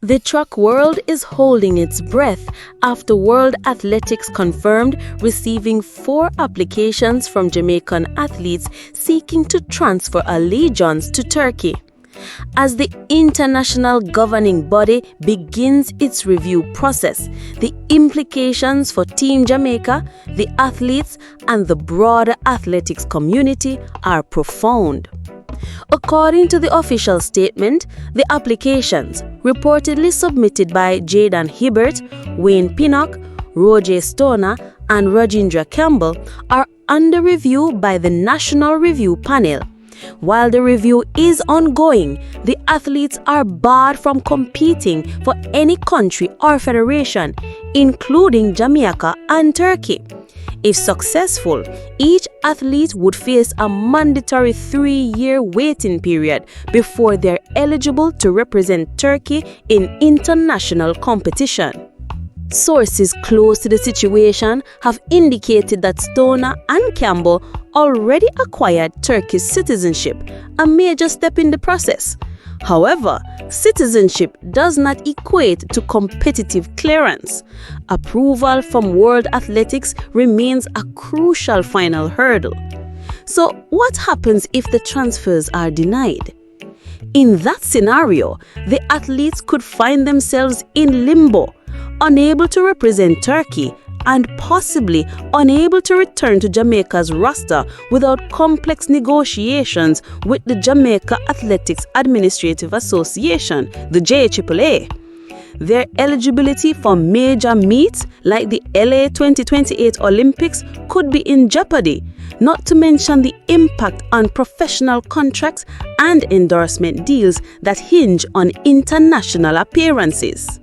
The track world is holding its breath after World Athletics confirmed receiving 4 applications from Jamaican athletes seeking to transfer allegiance to Turkey. As the international governing body begins its review process, the implications for Team Jamaica, the athletes, and the broader athletics community are profound. According to the official statement, the applications, reportedly submitted by Jaden Hibbert, Wayne Pinnock, Roger Stoner, and Rajendra Campbell, are under review by the National Review Panel. While the review is ongoing, the athletes are barred from competing for any country or federation, including Jamaica and Turkey. If successful, each athlete would face a mandatory 3-year waiting period before they're eligible to represent Turkey in international competition. Sources close to the situation have indicated that Stoner and Campbell already acquired Turkish citizenship, a major step in the process. However, citizenship does not equate to competitive clearance. Approval from World Athletics remains a crucial final hurdle. So, what happens if the transfers are denied? In that scenario, the athletes could find themselves in limbo, unable to represent Turkey and possibly unable to return to Jamaica's roster without complex negotiations with the Jamaica Athletics Administrative Association, the JAAA. Their eligibility for major meets like the LA 2028 Olympics could be in jeopardy, not to mention the impact on professional contracts and endorsement deals that hinge on international appearances.